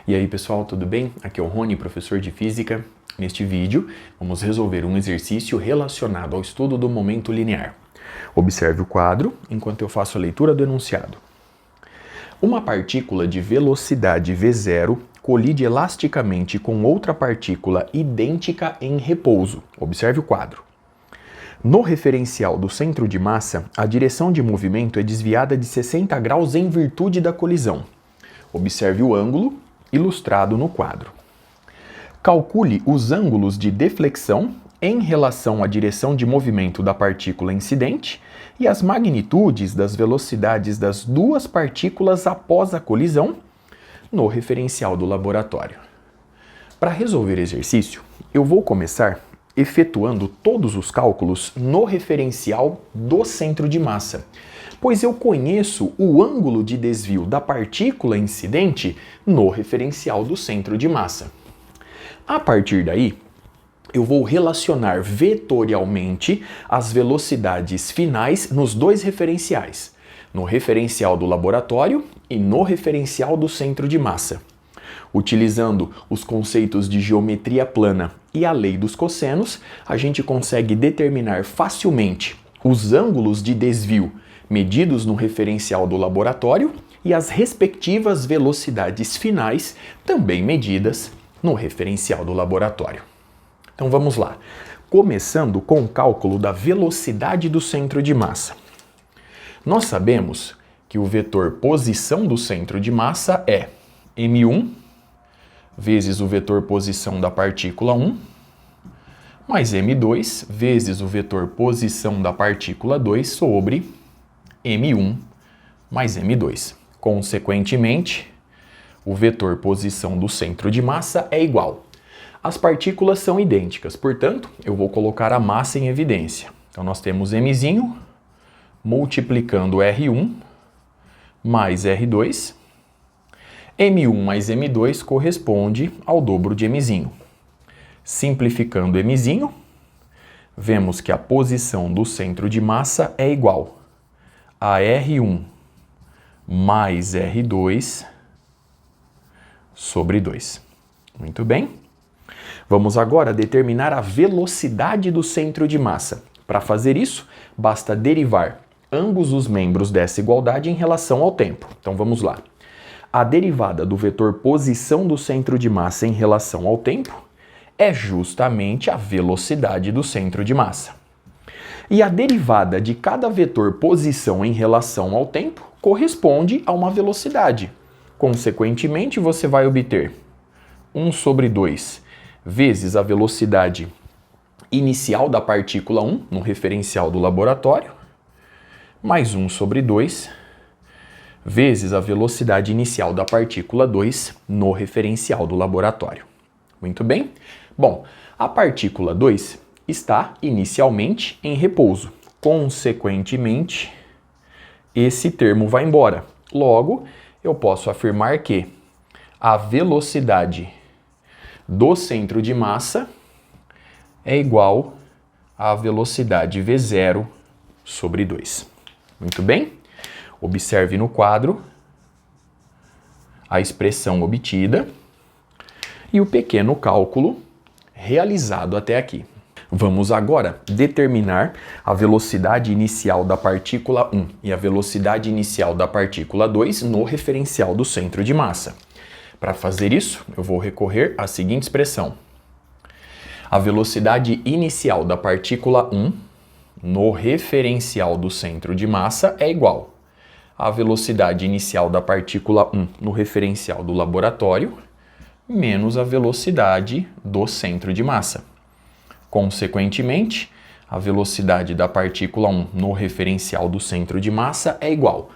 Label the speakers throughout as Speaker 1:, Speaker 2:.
Speaker 1: E aí pessoal, tudo bem? Aqui é o Rony, professor de Física. Neste vídeo, vamos resolver um exercício relacionado ao estudo do momento linear. Observe o quadro enquanto eu faço a leitura do enunciado. Uma partícula de velocidade v0 colide elasticamente com outra partícula idêntica em repouso. Observe o quadro. No referencial do centro de massa, a direção de movimento é desviada de 60 graus em virtude da colisão. Observe o ângulo ilustrado no quadro. Calcule os ângulos de deflexão em relação à direção de movimento da partícula incidente e as magnitudes das velocidades das duas partículas após a colisão no referencial do laboratório. Para resolver o exercício, eu vou começar efetuando todos os cálculos no referencial do centro de massa, pois eu conheço o ângulo de desvio da partícula incidente no referencial do centro de massa. A partir daí, eu vou relacionar vetorialmente as velocidades finais nos dois referenciais, no referencial do laboratório e no referencial do centro de massa. Utilizando os conceitos de geometria plana e a lei dos cossenos, a gente consegue determinar facilmente os ângulos de desvio medidos no referencial do laboratório e as respectivas velocidades finais também medidas no referencial do laboratório. Então vamos lá, começando com o cálculo da velocidade do centro de massa. Nós sabemos que o vetor posição do centro de massa é m1 vezes o vetor posição da partícula 1, mais m2 vezes o vetor posição da partícula 2 sobre m1 mais m2. Consequentemente, o vetor posição do centro de massa é igual. As partículas são idênticas, portanto, eu vou colocar a massa em evidência. Então, nós temos mzinho multiplicando R1 mais R2. M1 mais M2 corresponde ao dobro de Mzinho. Simplificando Mzinho, vemos que a posição do centro de massa é igual a R1 mais R2 sobre 2. Muito bem. Vamos agora determinar a velocidade do centro de massa. Para fazer isso, basta derivar ambos os membros dessa igualdade em relação ao tempo. Então vamos lá. A derivada do vetor posição do centro de massa em relação ao tempo é justamente a velocidade do centro de massa. E a derivada de cada vetor posição em relação ao tempo corresponde a uma velocidade. Consequentemente, você vai obter 1 sobre 2 vezes a velocidade inicial da partícula 1 no referencial do laboratório, mais 1 sobre 2 vezes a velocidade inicial da partícula 2 no referencial do laboratório. Muito bem? Bom, a partícula 2 está inicialmente em repouso. Consequentemente, esse termo vai embora. Logo, eu posso afirmar que a velocidade do centro de massa é igual à velocidade v0 sobre 2. Muito bem? Observe no quadro a expressão obtida e o pequeno cálculo realizado até aqui. Vamos agora determinar a velocidade inicial da partícula 1 e a velocidade inicial da partícula 2 no referencial do centro de massa. Para fazer isso, eu vou recorrer à seguinte expressão. A velocidade inicial da partícula 1 no referencial do centro de massa é igual a velocidade inicial da partícula 1 no referencial do laboratório menos a velocidade do centro de massa. Consequentemente, a velocidade da partícula 1 no referencial do centro de massa é igual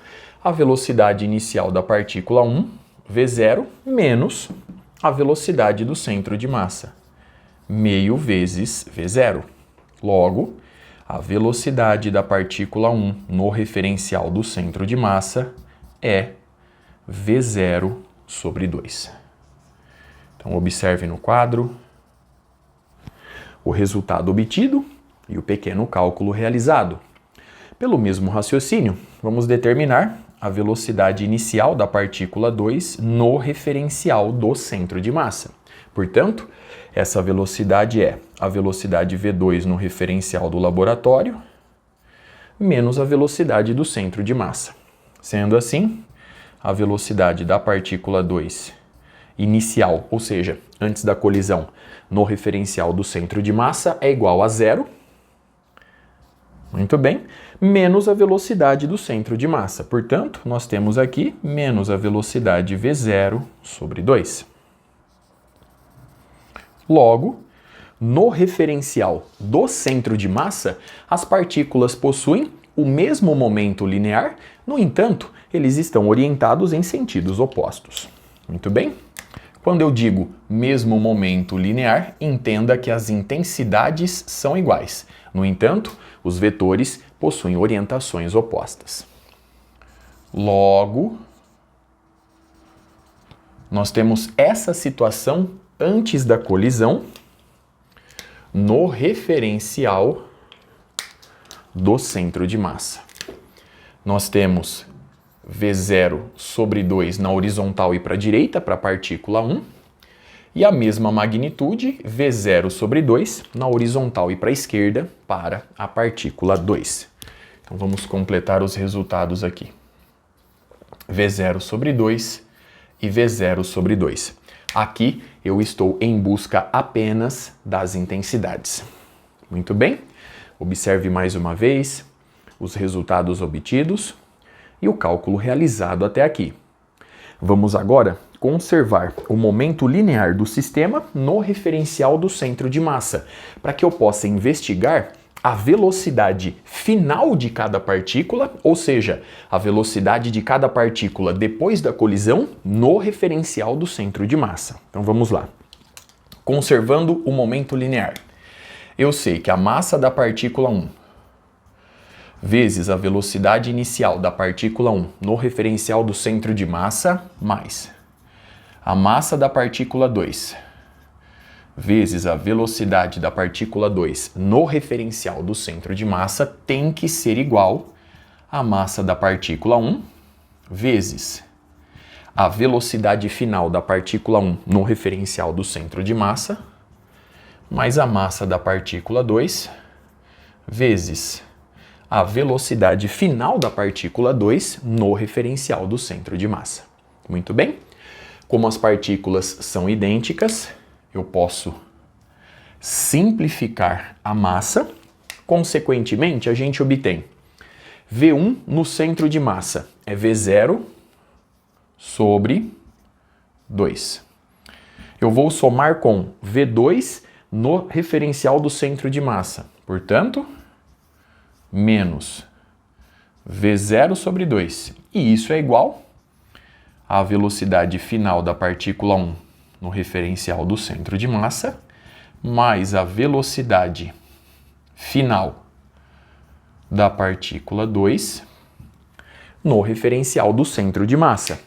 Speaker 1: à velocidade inicial da partícula 1, v0, menos a velocidade do centro de massa, meio vezes v0. Logo, a velocidade da partícula 1 no referencial do centro de massa é v0 sobre 2. Então, observe no quadro o resultado obtido e o pequeno cálculo realizado. Pelo mesmo raciocínio, vamos determinar a velocidade inicial da partícula 2 no referencial do centro de massa. Portanto, essa velocidade é a velocidade V2 no referencial do laboratório menos a velocidade do centro de massa. Sendo assim, a velocidade da partícula 2 inicial, ou seja, antes da colisão, no referencial do centro de massa é igual a 0. Muito bem, menos a velocidade do centro de massa. Portanto, nós temos aqui menos a velocidade V0 sobre 2. Logo, no referencial do centro de massa, as partículas possuem o mesmo momento linear, no entanto, eles estão orientados em sentidos opostos. Muito bem? Quando eu digo mesmo momento linear, entenda que as intensidades são iguais. No entanto, os vetores possuem orientações opostas. Logo, nós temos essa situação antes da colisão no referencial do centro de massa. Nós temos V0 sobre 2 na horizontal e para a direita, para a partícula 1, e a mesma magnitude, V0 sobre 2, na horizontal e para a esquerda, para a partícula 2. Então vamos completar os resultados aqui. V0 sobre 2 e V0 sobre 2. Aqui eu estou em busca apenas das intensidades. Muito bem? Observe mais uma vez os resultados obtidos e o cálculo realizado até aqui. Vamos agora conservar o momento linear do sistema no referencial do centro de massa, para que eu possa investigar a velocidade final de cada partícula, ou seja, a velocidade de cada partícula depois da colisão no referencial do centro de massa. Então vamos lá. Conservando o momento linear. Eu sei que a massa da partícula 1 vezes a velocidade inicial da partícula 1 no referencial do centro de massa, mais a massa da partícula 2 vezes a velocidade da partícula 2 no referencial do centro de massa tem que ser igual à massa da partícula 1 vezes a velocidade final da partícula 1 no referencial do centro de massa, mais a massa da partícula 2 vezes a velocidade final da partícula 2 no referencial do centro de massa. Muito bem? Como as partículas são idênticas, eu posso simplificar a massa. Consequentemente, a gente obtém V1 no centro de massa é V0 sobre 2. Eu vou somar com V2 no referencial do centro de massa. Portanto, menos V0 sobre 2. E isso é igual à velocidade final da partícula 1 no referencial do centro de massa, mais a velocidade final da partícula 2 no referencial do centro de massa.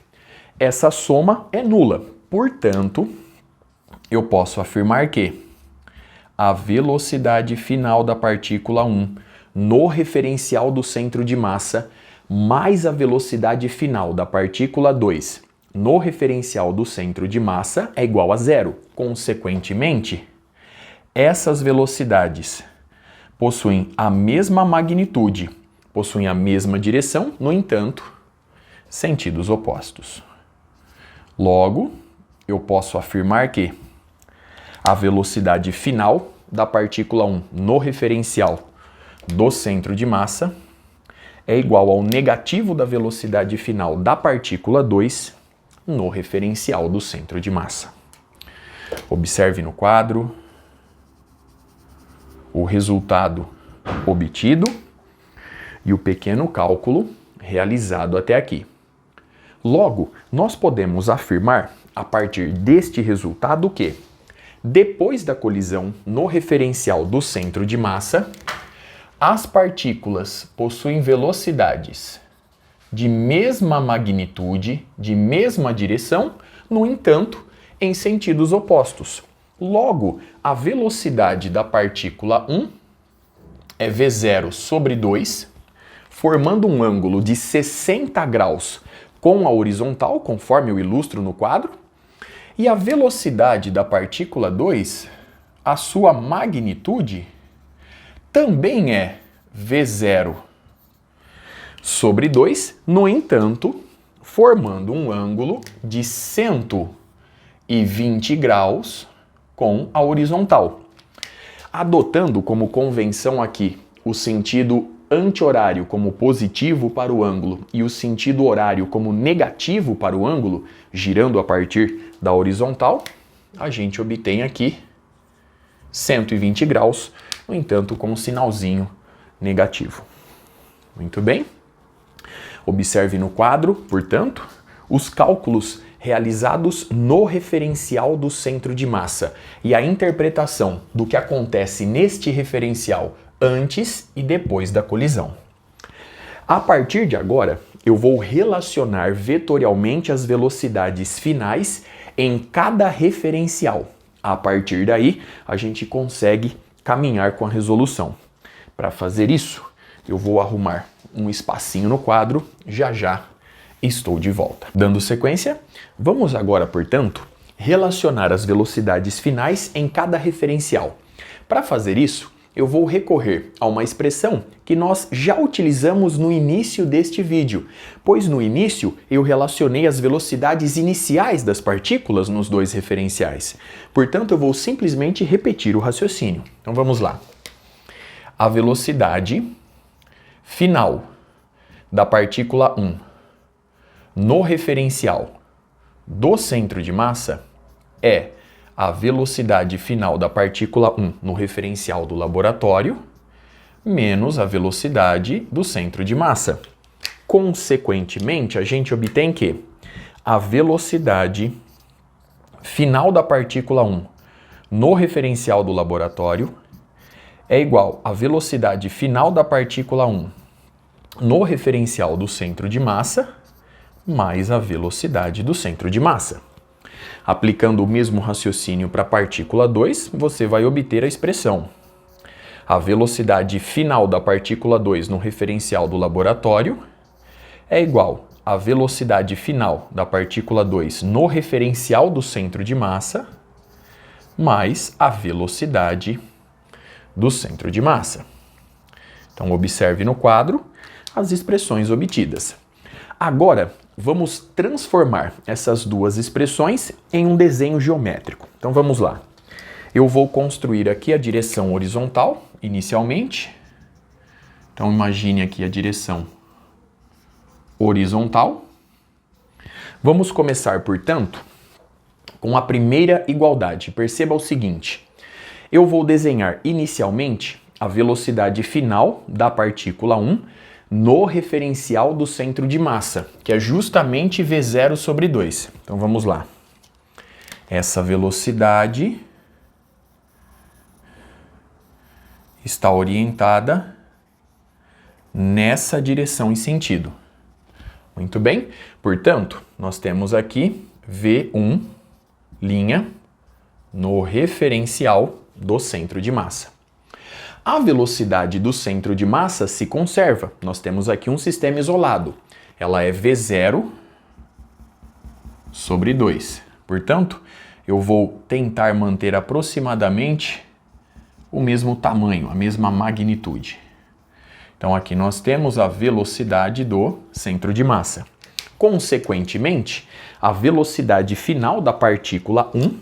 Speaker 1: Essa soma é nula. Portanto, eu posso afirmar que a velocidade final da partícula 1 no referencial do centro de massa mais a velocidade final da partícula 2 no referencial do centro de massa é igual a 0. Consequentemente, essas velocidades possuem a mesma magnitude, possuem a mesma direção, no entanto, sentidos opostos. Logo, eu posso afirmar que a velocidade final da partícula 1 no referencial do centro de massa é igual ao negativo da velocidade final da partícula 2 no referencial do centro de massa. Observe no quadro o resultado obtido e o pequeno cálculo realizado até aqui. Logo, nós podemos afirmar, a partir deste resultado, que, depois da colisão no referencial do centro de massa, as partículas possuem velocidades de mesma magnitude, de mesma direção, no entanto, em sentidos opostos. Logo, a velocidade da partícula 1 é V0 sobre 2, formando um ângulo de 60 graus com a horizontal, conforme eu ilustro no quadro, e a velocidade da partícula 2, a sua magnitude, também é V0 sobre 2, no entanto, formando um ângulo de 120 graus com a horizontal. Adotando como convenção aqui o sentido anti-horário como positivo para o ângulo e o sentido horário como negativo para o ângulo, girando a partir da horizontal, a gente obtém aqui 120 graus, no entanto, com um sinalzinho negativo. Muito bem. Observe no quadro, portanto, os cálculos realizados no referencial do centro de massa e a interpretação do que acontece neste referencial antes e depois da colisão. A partir de agora, eu vou relacionar vetorialmente as velocidades finais em cada referencial. A partir daí, a gente consegue caminhar com a resolução. Para fazer isso, eu vou arrumar um espacinho no quadro, já estou de volta. Dando sequência, vamos agora, portanto, relacionar as velocidades finais em cada referencial. Para fazer isso, eu vou recorrer a uma expressão que nós já utilizamos no início deste vídeo, pois no início eu relacionei as velocidades iniciais das partículas nos dois referenciais. Portanto, eu vou simplesmente repetir o raciocínio. Então vamos lá. A velocidade final da partícula 1 no referencial do centro de massa é a velocidade final da partícula 1 no referencial do laboratório menos a velocidade do centro de massa. Consequentemente, a gente obtém que a velocidade final da partícula 1 no referencial do laboratório é igual à velocidade final da partícula 1 no referencial do centro de massa mais a velocidade do centro de massa. Aplicando o mesmo raciocínio para a partícula 2, você vai obter a expressão: a velocidade final da partícula 2 no referencial do laboratório é igual à velocidade final da partícula 2 no referencial do centro de massa mais a velocidade do centro de massa. Então, observe no quadro as expressões obtidas. Agora, vamos transformar essas duas expressões em um desenho geométrico. Então, vamos lá. Eu vou construir aqui a direção horizontal, inicialmente. Então, imagine aqui a direção horizontal. Vamos começar, portanto, com a primeira igualdade. Perceba o seguinte: eu vou desenhar inicialmente a velocidade final da partícula 1 no referencial do centro de massa, que é justamente V0 sobre 2. Então vamos lá. Essa velocidade está orientada nessa direção e sentido. Muito bem? Portanto, nós temos aqui V1' no referencial do centro de massa. A velocidade do centro de massa se conserva. Nós temos aqui um sistema isolado. Ela é V0 sobre 2. Portanto, eu vou tentar manter aproximadamente o mesmo tamanho, a mesma magnitude. Então, aqui nós temos a velocidade do centro de massa. Consequentemente, a velocidade final da partícula 1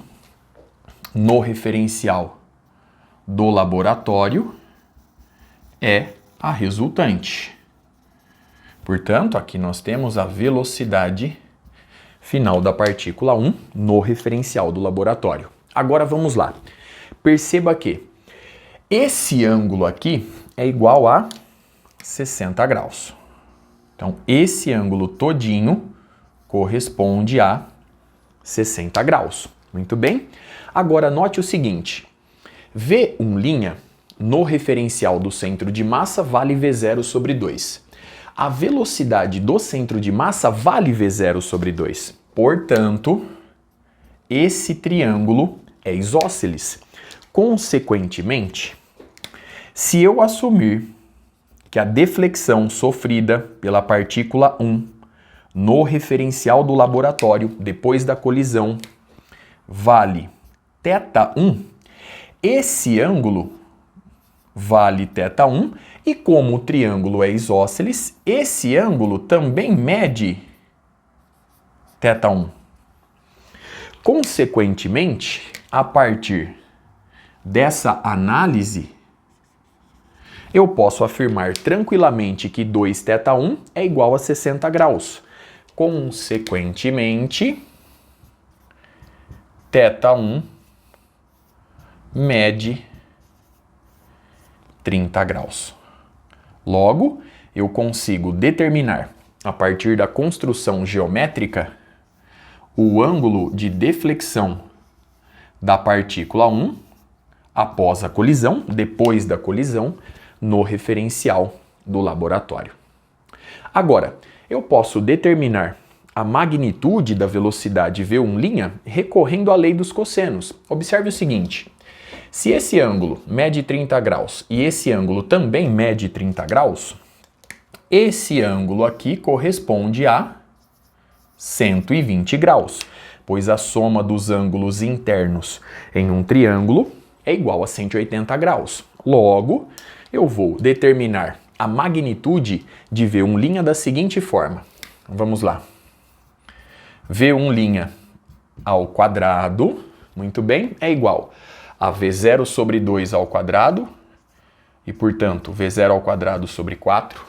Speaker 1: no referencial do laboratório é a resultante. Portanto, aqui nós temos a velocidade final da partícula 1 no referencial do laboratório. Agora vamos lá. Perceba que esse ângulo aqui é igual a 60 graus. Então, esse ângulo todinho corresponde a 60 graus. Muito bem? Agora, note o seguinte. V1' no referencial do centro de massa vale V0 sobre 2. A velocidade do centro de massa vale V0 sobre 2. Portanto, esse triângulo é isósceles. Consequentemente, se eu assumir que a deflexão sofrida pela partícula 1 no referencial do laboratório depois da colisão vale θ1, esse ângulo vale θ1 e como o triângulo é isósceles, esse ângulo também mede θ1. Consequentemente, a partir dessa análise, eu posso afirmar tranquilamente que 2θ1 é igual a 60 graus. Consequentemente, θ1 mede 30 graus. Logo, eu consigo determinar, a partir da construção geométrica, o ângulo de deflexão da partícula 1 após a colisão, depois da colisão, no referencial do laboratório. Agora, eu posso determinar a magnitude da velocidade V1' recorrendo à lei dos cossenos. Observe o seguinte, se esse ângulo mede 30 graus e esse ângulo também mede 30 graus, esse ângulo aqui corresponde a 120 graus, pois a soma dos ângulos internos em um triângulo é igual a 180 graus. Logo, eu vou determinar a magnitude de V1' da seguinte forma. Vamos lá. V1' ao quadrado, muito bem, é igual a V0 sobre 2 ao quadrado, e, portanto, V0 ao quadrado sobre 4,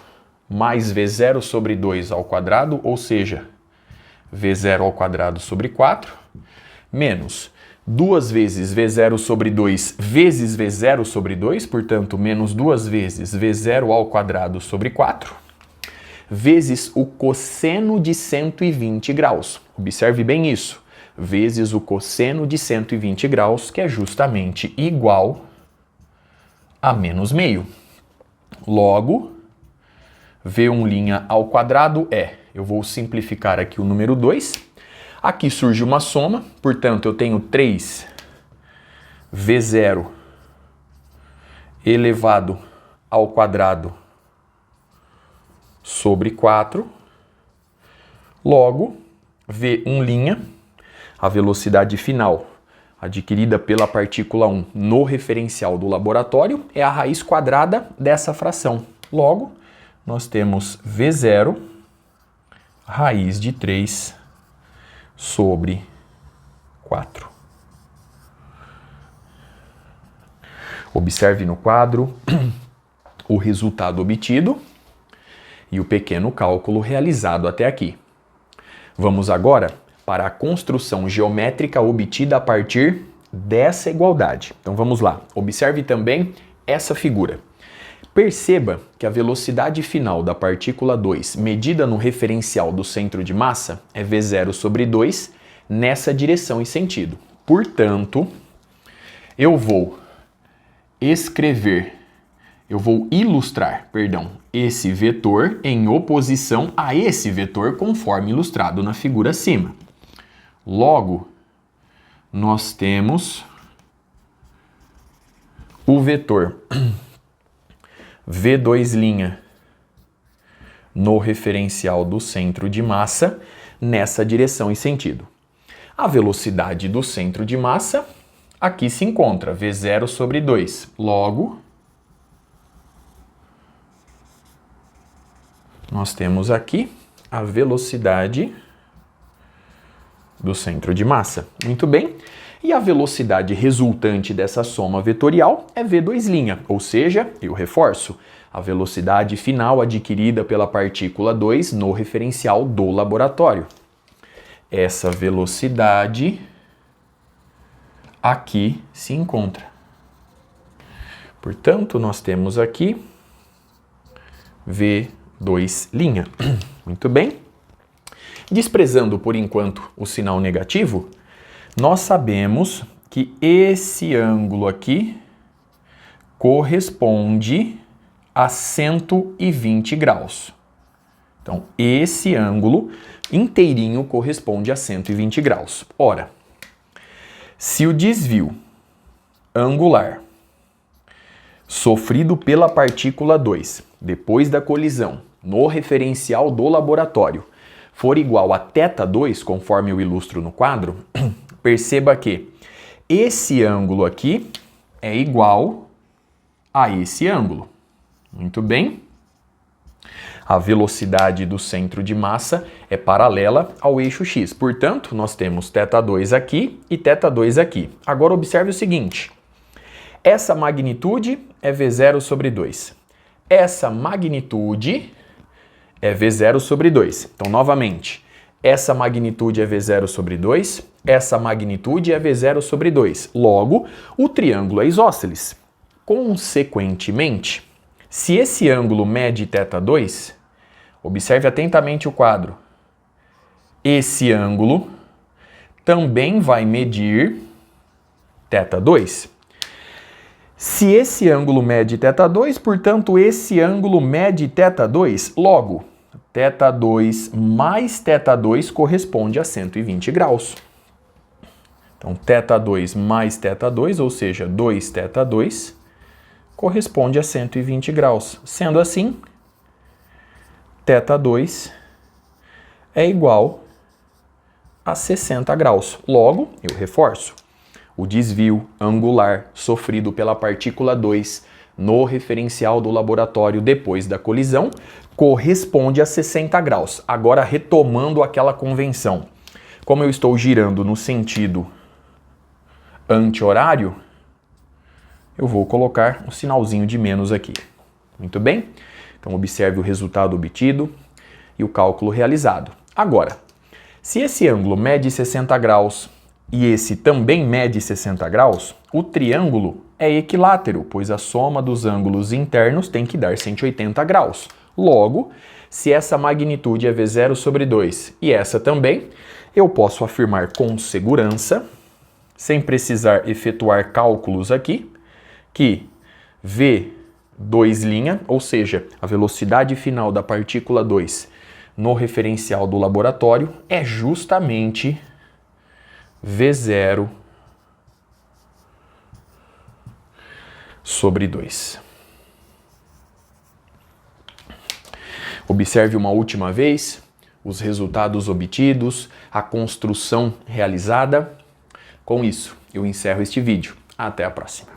Speaker 1: mais V0 sobre 2 ao quadrado, ou seja, V0 ao quadrado sobre 4, menos 2 vezes V0 sobre 2 vezes V0 sobre 2, portanto, menos 2 vezes V0 ao quadrado sobre 4, vezes o cosseno de 120 graus. Observe bem isso. Vezes o cosseno de 120 graus, que é justamente igual a menos meio. Logo, V1' ao quadrado eu vou simplificar aqui o número 2, aqui surge uma soma, portanto eu tenho 3V0 elevado ao quadrado sobre 4, logo, V1', a velocidade final adquirida pela partícula 1 no referencial do laboratório, é a raiz quadrada dessa fração. Logo, nós temos V0 raiz de 3 sobre 4. Observe no quadro o resultado obtido e o pequeno cálculo realizado até aqui. Vamos agora para a construção geométrica obtida a partir dessa igualdade. Então vamos lá. Observe também essa figura. Perceba que a velocidade final da partícula 2, medida no referencial do centro de massa, é V0 sobre 2 nessa direção e sentido. Portanto, eu vou ilustrar, esse vetor em oposição a esse vetor conforme ilustrado na figura acima. Logo, nós temos o vetor V2' no referencial do centro de massa nessa direção e sentido. A velocidade do centro de massa aqui se encontra V0 sobre 2. Logo, nós temos aqui a velocidade do centro de massa. Muito bem. E a velocidade resultante dessa soma vetorial é V2', ou seja, eu reforço, a velocidade final adquirida pela partícula 2 no referencial do laboratório. Essa velocidade aqui se encontra. Portanto, nós temos aqui V2'. Muito bem. Desprezando por enquanto o sinal negativo, nós sabemos que esse ângulo aqui corresponde a 120 graus. Então, esse ângulo inteirinho corresponde a 120 graus. Ora, se o desvio angular sofrido pela partícula 2 depois da colisão, no referencial do laboratório, for igual a θ2, conforme eu ilustro no quadro, perceba que esse ângulo aqui é igual a esse ângulo. Muito bem? A velocidade do centro de massa é paralela ao eixo x. Portanto, nós temos θ2 aqui e θ2 aqui. Agora observe o seguinte. Essa magnitude é V0 sobre 2. Essa magnitude é V0 sobre 2. Então, novamente, essa magnitude é V0 sobre 2, essa magnitude é V0 sobre 2. Logo, o triângulo é isósceles. Consequentemente, se esse ângulo mede θ2, observe atentamente o quadro. Esse ângulo também vai medir θ2. Se esse ângulo mede θ2, portanto, esse ângulo mede θ2. Logo, θ2 mais θ2 corresponde a 120 graus. Então, θ2 mais θ2, ou seja, 2θ2, corresponde a 120 graus. Sendo assim, θ2 é igual a 60 graus. Logo, eu reforço, o desvio angular sofrido pela partícula 2 no referencial do laboratório depois da colisão corresponde a 60 graus. Agora, retomando aquela convenção, como eu estou girando no sentido anti-horário, eu vou colocar um sinalzinho de menos aqui. Muito bem? Então, observe o resultado obtido e o cálculo realizado. Agora, se esse ângulo mede 60 graus e esse também mede 60 graus, o triângulo é equilátero, pois a soma dos ângulos internos tem que dar 180 graus. Logo, se essa magnitude é V0 sobre 2 e essa também, eu posso afirmar com segurança, sem precisar efetuar cálculos aqui, que V2', ou seja, a velocidade final da partícula 2 no referencial do laboratório é justamente V0 sobre 2. Observe uma última vez os resultados obtidos, a construção realizada. Com isso, eu encerro este vídeo. Até a próxima.